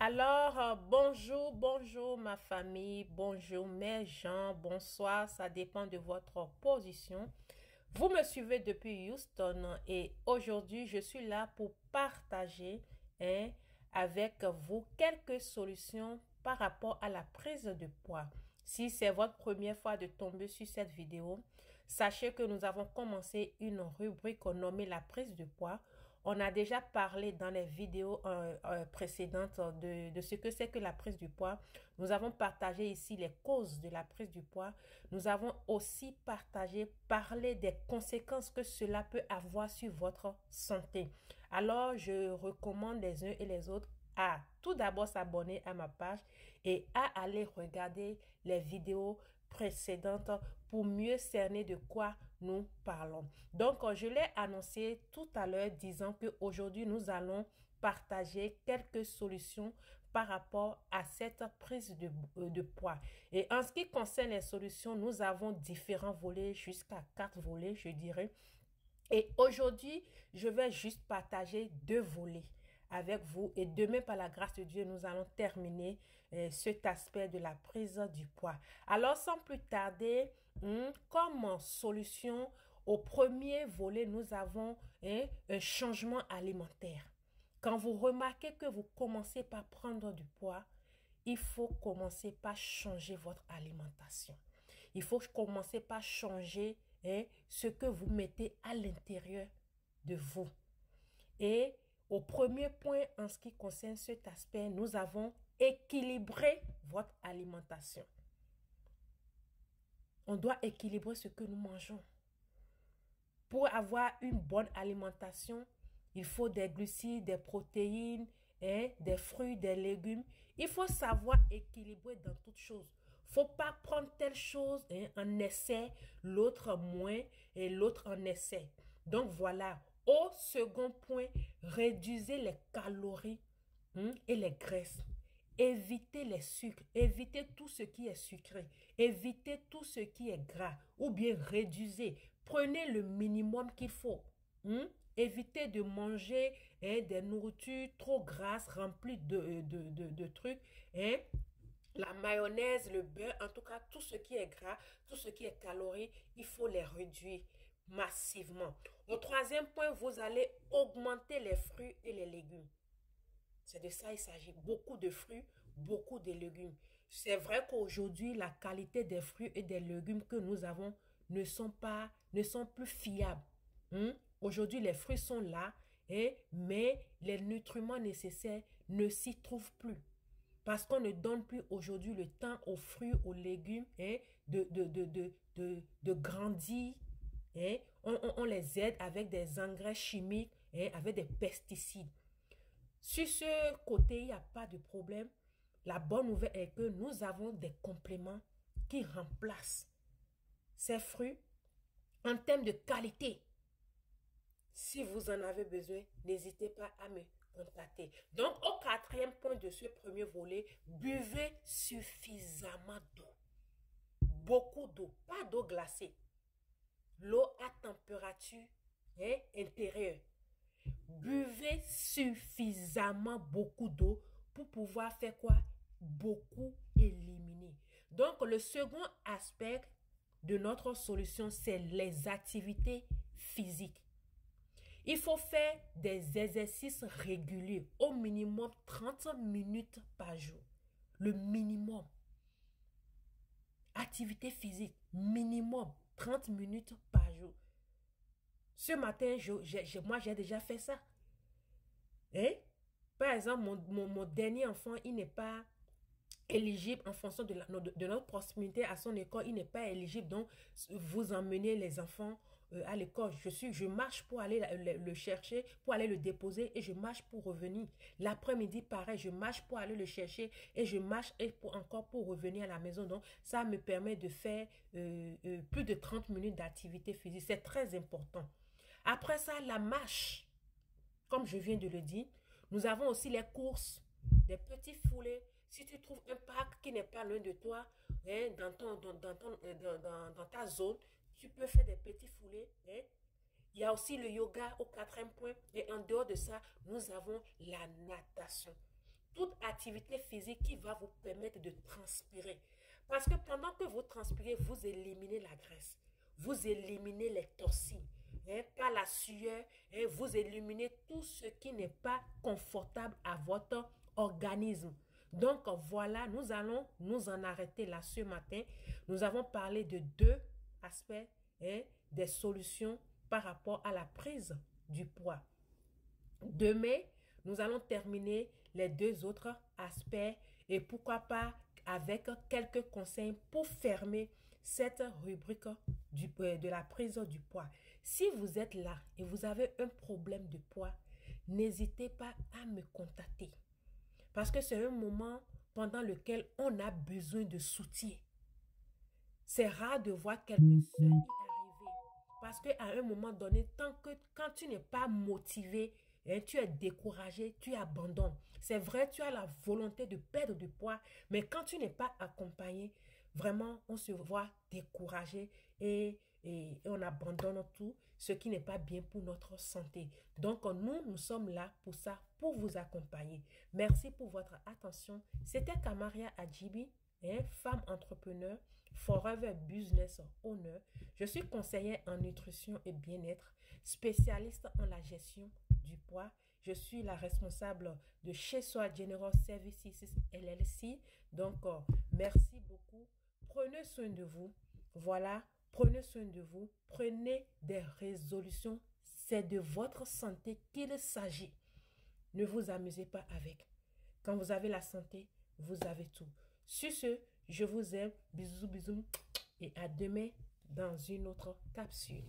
Alors, bonjour ma famille, bonjour mes gens, bonsoir, ça dépend de votre position. Vous me suivez depuis Houston et aujourd'hui, je suis là pour partager hein, avec vous quelques solutions par rapport à la prise de poids. Si c'est votre première fois de tomber sur cette vidéo, sachez que nous avons commencé une rubrique nommée la prise de poids. On a déjà parlé dans les vidéos précédentes de ce que c'est que la prise du poids. Nous avons partagé ici les causes de la prise du poids. Nous avons aussi parlé des conséquences que cela peut avoir sur votre santé. Alors, je recommande les uns et les autres à tout d'abord s'abonner à ma page et à aller regarder les vidéos précédentes pour mieux cerner de quoi nous parlons. Donc, je l'ai annoncé tout à l'heure disant qu'aujourd'hui, nous allons partager quelques solutions par rapport à cette prise de poids. Et en ce qui concerne les solutions, nous avons différents volets, jusqu'à 4 volets, je dirais. Et aujourd'hui, je vais juste partager 2 volets avec vous. Et demain, par la grâce de Dieu, nous allons terminer cet aspect de la prise du poids. Alors, sans plus tarder, comme solution, au premier volet, nous avons un changement alimentaire. Quand vous remarquez que vous commencez par prendre du poids, il faut commencer par changer votre alimentation. Il faut commencer par changer ce que vous mettez à l'intérieur de vous. Et au premier point, en ce qui concerne cet aspect, nous avons équilibré votre alimentation. On doit équilibrer ce que nous mangeons. Pour avoir une bonne alimentation, il faut des glucides, des protéines, des fruits, des légumes. Il faut savoir équilibrer dans toutes choses. Il ne faut pas prendre telle chose en essai, l'autre moins et l'autre en essai. Donc voilà, au second point, réduisez les calories et les graisses. Évitez les sucres, évitez tout ce qui est sucré, évitez tout ce qui est gras ou bien réduisez. Prenez le minimum qu'il faut. Évitez de manger des nourritures trop grasses, remplies de trucs. La mayonnaise, le beurre, en tout cas, tout ce qui est gras, tout ce qui est calories, il faut les réduire massivement. Au troisième point, vous allez augmenter les fruits et les légumes. C'est de ça il s'agit. Beaucoup de fruits, beaucoup de légumes. C'est vrai qu'aujourd'hui, la qualité des fruits et des légumes que nous avons ne sont plus fiables. Aujourd'hui, les fruits sont là, mais les nutriments nécessaires ne s'y trouvent plus. Parce qu'on ne donne plus aujourd'hui le temps aux fruits, aux légumes de grandir. On les aide avec des engrais chimiques, avec des pesticides. Sur ce côté, il n'y a pas de problème. La bonne nouvelle est que nous avons des compléments qui remplacent ces fruits en termes de qualité. Si vous en avez besoin, n'hésitez pas à me contacter. Donc, au quatrième point de ce premier volet, buvez suffisamment d'eau. Beaucoup d'eau, pas d'eau glacée. L'eau à température intérieure. Buvez suffisamment beaucoup d'eau pour pouvoir faire quoi? Beaucoup éliminer. Donc, le second aspect de notre solution, c'est les activités physiques. Il faut faire des exercices réguliers, au minimum 30 minutes par jour. Le minimum. Activité physique, minimum 30 minutes par jour. Ce matin, moi, j'ai déjà fait ça. Par exemple, mon dernier enfant, il n'est pas éligible en fonction de notre proximité à son école. Il n'est pas éligible. Donc, vous emmenez les enfants à l'école. Je marche pour aller le chercher, pour aller le déposer et je marche pour revenir. L'après-midi, pareil, je marche pour aller le chercher et je marche encore pour revenir à la maison. Donc, ça me permet de faire plus de 30 minutes d'activité physique. C'est très important. Après ça, la marche, comme je viens de le dire, nous avons aussi les courses, des petits foulées. Si tu trouves un parc qui n'est pas loin de toi, dans ta zone, tu peux faire des petits foulées. Il y a aussi le yoga au quatrième point. Et en dehors de ça, nous avons la natation. toute activité physique qui va vous permettre de transpirer. Parce que pendant que vous transpirez, vous éliminez la graisse, vous éliminez les toxines, hein, par la sueur, hein, vous éliminez tout ce qui n'est pas confortable à votre organisme. Donc voilà, nous allons nous en arrêter là ce matin. Nous avons parlé de deux aspects, hein, des solutions par rapport à la prise du poids. Demain, nous allons terminer les deux autres aspects et pourquoi pas avec quelques conseils pour fermer cette rubrique de la prise du poids. Si vous êtes là et vous avez un problème de poids, n'hésitez pas à me contacter. Parce que c'est un moment pendant lequel on a besoin de soutien. C'est rare de voir quelqu'un seul y arriver. Parce qu'à un moment donné, quand tu n'es pas motivé, hein, tu es découragé, tu abandonnes. C'est vrai, tu as la volonté de perdre du poids, mais quand tu n'es pas accompagné, vraiment, on se voit découragé et on abandonne tout, ce qui n'est pas bien pour notre santé. Donc, nous sommes là pour ça, pour vous accompagner. Merci pour votre attention. C'était Kamaria Adjibi, hein, femme entrepreneur, Forever Business Owner. Je suis conseillère en nutrition et bien-être, spécialiste en la gestion du poids. Je suis la responsable de Chez Soi General Services LLC. Donc, merci beaucoup. Prenez soin de vous. Voilà, prenez soin de vous. Prenez des résolutions. C'est de votre santé qu'il s'agit. Ne vous amusez pas avec. Quand vous avez la santé, vous avez tout. Sur ce, je vous aime. Bisous, bisous. Et à demain dans une autre capsule.